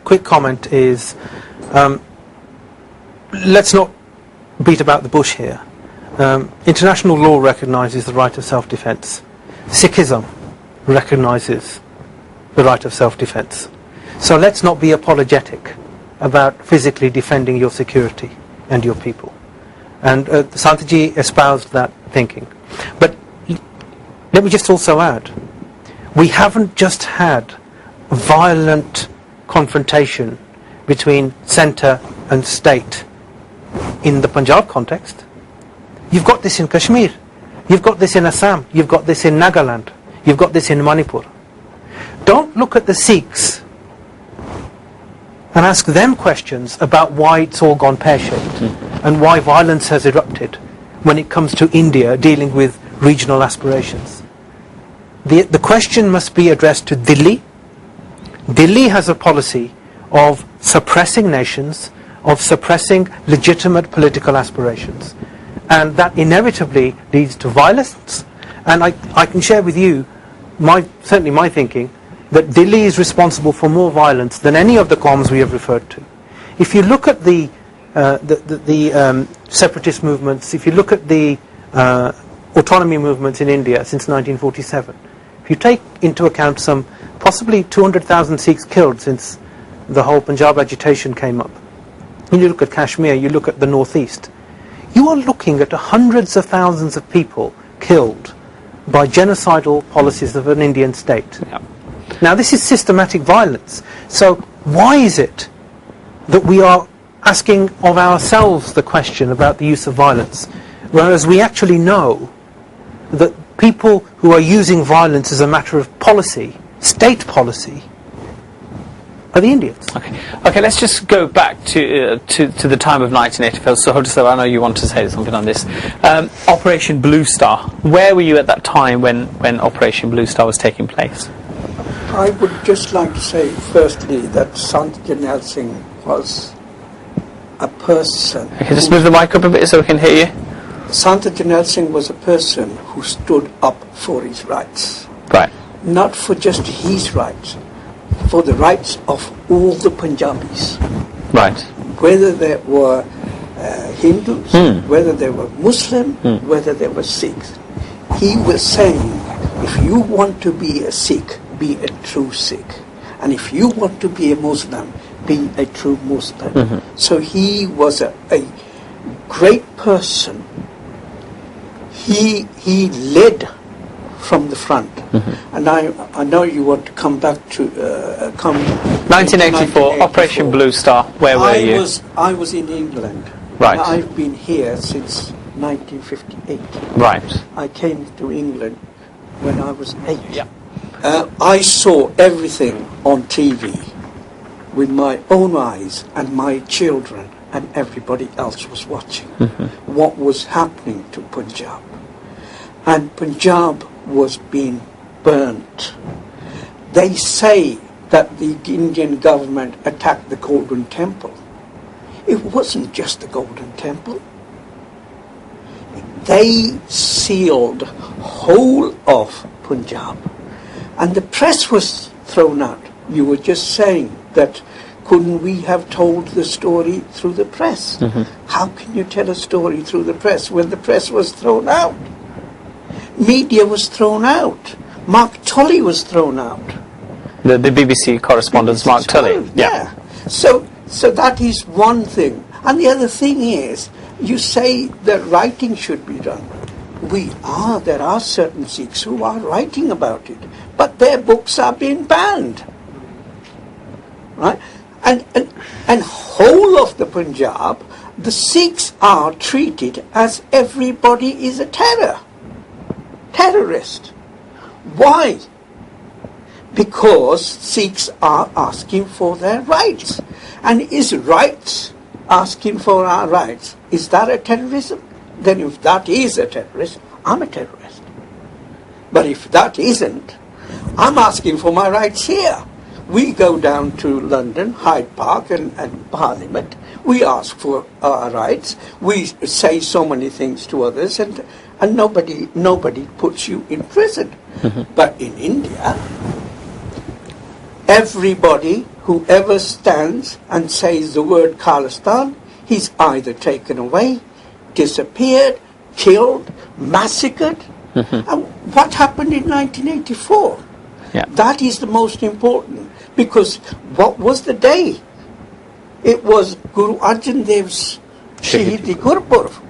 quick comment is, let's not beat about the bush here. International law recognises the right of self-defence. Sikhism recognises the right of self-defence. So let's not be apologetic about physically defending your security and your people. And Santaji espoused that thinking. But let me just also add, we haven't just had violent confrontation between centre and state in the Punjab context. You've got this in Kashmir, you've got this in Assam, you've got this in Nagaland, you've got this in Manipur. Don't look at the Sikhs and ask them questions about why it's all gone pear-shaped and why violence has erupted when it comes to India dealing with regional aspirations. The question must be addressed to Delhi. Delhi has a policy of suppressing nations, of suppressing legitimate political aspirations, and that inevitably leads to violence. And I can share with you certainly my thinking that Delhi is responsible for more violence than any of the Qawms we have referred to. If you look at the separatist movements, if you look at the autonomy movements in India since 1947, if you take into account some possibly 200,000 Sikhs killed since the whole Punjab agitation came up, when you look at Kashmir, you look at the northeast, you are looking at hundreds of thousands of people killed by genocidal policies of an Indian state. Yep. Now this is systematic violence. So why is it that we are asking of ourselves the question about the use of violence, whereas we actually know that people who are using violence as a matter of policy, state policy, are the Indians? Okay. Let's just go back to the time of 1984. So, Hodisa, I know you want to say something on this. Operation Blue Star. Where were you at that time when Operation Blue Star was taking place? I would just like to say, firstly, that Sant Jarnail Singh was a person. Okay, just move the mic up a bit so we can hear you. Sant Jarnail Singh was a person who stood up for his rights. Right. Not for just his rights, for the rights of all the Punjabis. Right. Whether they were Hindus, whether they were Muslim, whether they were Sikhs. He was saying, if you want to be a Sikh, be a true Sikh. And if you want to be a Muslim, be a true Muslim. So he was a great person. He led from the front. And I know you want to come back to 1984, Operation Blue Star. Where were you? I was in England. Right. I've been here since 1958. Right. I came to England when I was 8. Yeah. I saw everything on TV with my own eyes, and my children and everybody else was watching what was happening to Punjab. And Punjab was being burnt. They say that the Indian government attacked the Golden Temple. It wasn't just the Golden Temple. They sealed whole of Punjab. And the press was thrown out. You were just saying that couldn't we have told the story through the press? How can you tell a story through the press when the press was thrown out? Media was thrown out. Mark Tully was thrown out. The BBC correspondent, Mark Tully. Yeah. So that is one thing. And the other thing is, you say that writing should be done. There are certain Sikhs who are writing about it, but their books are being banned. Right? And whole of the Punjab, the Sikhs are treated as everybody is a terrorist. Why? Because Sikhs are asking for their rights. And is rights asking for our rights, is that a terrorism? Then if that is a terrorist, I'm a terrorist. But if that isn't, I'm asking for my rights here. We go down to London, Hyde Park and Parliament. We ask for our rights. We say so many things to others, and nobody puts you in prison. But in India, everybody, whoever stands and says the word Khalistan, he's either taken away, disappeared, killed, massacred. And what happened in 1984? Yeah. That is the most important, because what was the day? It was Guru Arjan Dev's Shahidi Gurpurv,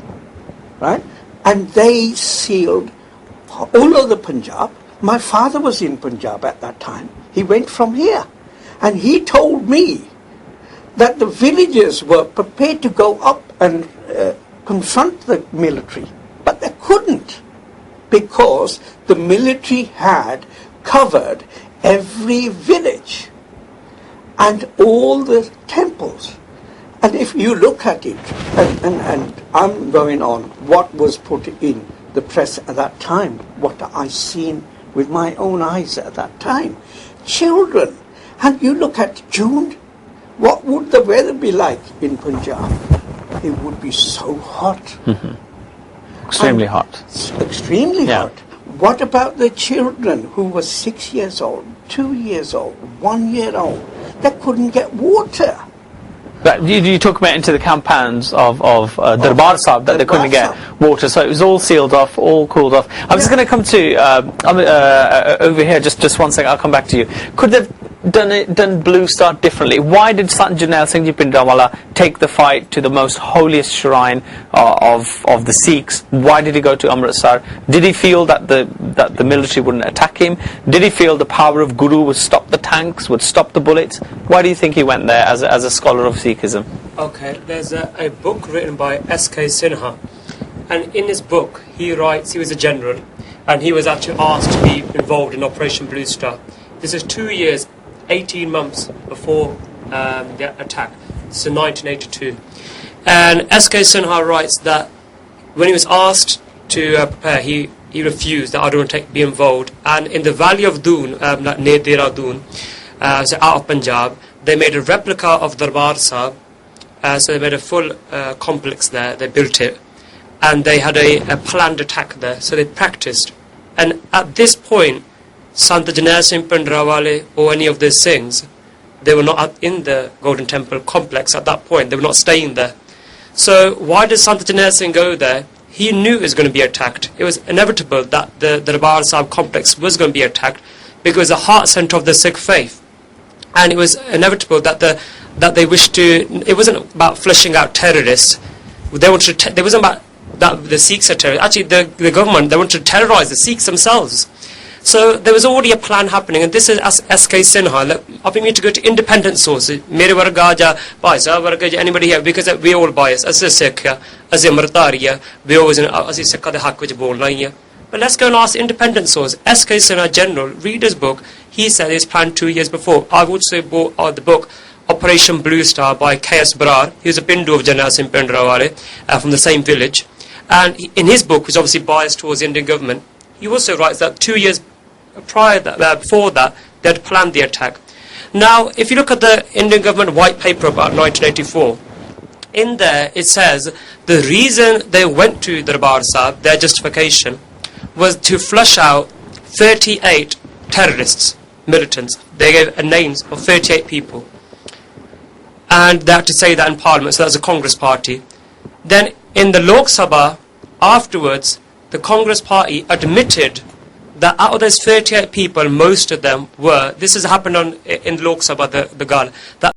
right? And they sealed all over Punjab. My father was in Punjab at that time. He went from here. And he told me that the villagers were prepared to go up and confront the military. But they couldn't, because the military had covered every village and all the temples. And if you look at it, and I'm going on what was put in the press at that time, what I seen with my own eyes at that time, children. And you look at June, what would the weather be like in Punjab? It would be so hot. Extremely hot. Extremely Yeah. hot. What about the children who were 6 years old, 2 years old, 1 year old? They couldn't get water. But you talk about into the compounds of Darbar Sahib that they couldn't Darbar get water, so it was all sealed off, all cooled off. I'm just going to come to over here. Just 1 second. I'll come back to you. Could they've done Blue Star differently? Why did Sant Jarnail Singh Ji Bhindranwala take the fight to the most holiest shrine of the Sikhs? Why did he go to Amritsar? Did he feel that the military wouldn't attack him? Did he feel the power of Guru would stop the tanks, would stop the bullets? Why do you think he went there as a scholar of Sikhism? Okay, there's a book written by S.K. Sinha, and in his book he writes, he was a general, and he was actually asked to be involved in Operation Blue Star. This is 2 years, 18 months before the attack, so 1982. And S.K. Sinha writes that when he was asked to prepare, he refused, that I don't want to be involved. And in the valley of Doon, near Dehradun, so out of Punjab, they made a replica of Darbar Sahib. So they made a full complex there, they built it, and they had a planned attack there, so they practiced. And at this point, Sant Jarnail Singh Bhindranwale or any of these Singhs, they were not in the Golden Temple complex at that point, they were not staying there. So why did Sant Jarnail Singh go there? He knew it was going to be attacked. It was inevitable that the Darbar Sahib complex was going to be attacked, because it was the heart centre of the Sikh faith. And it was inevitable that they wished to. It wasn't about flushing out terrorists. They wanted to. It wasn't about that the Sikhs are terrorists. Actually, the government, they wanted to terrorise the Sikhs themselves. So there was already a plan happening, and this is S.K. Sinha. I think we need to go to independent sources. Mere varga ja bhai sahab varga ja anybody here, because we all biased. As a Sikh, as a Amritdhari, we always as a Sikh the haq vich bolna hi hai. But let's go and ask independent source. S.K. Sinha General, read his book. He said it's planned 2 years before. I've also bought the book Operation Blue Star by K.S. Brar. He was a Bindu of Jarnail Singh Bhindranwale from the same village. And in his book, which is obviously biased towards the Indian government, he also writes that 2 years before that, they had planned the attack. Now, if you look at the Indian government white paper about 1984, in there it says the reason they went to Darbar Sahib, their justification, was to flush out 38 terrorists, militants. They gave names of 38 people. And they had to say that in Parliament, so that was a Congress party. Then in the Lok Sabha, afterwards, the Congress party admitted that out of those 38 people, most of them were, this has happened in Lok Sabha, the Gal, that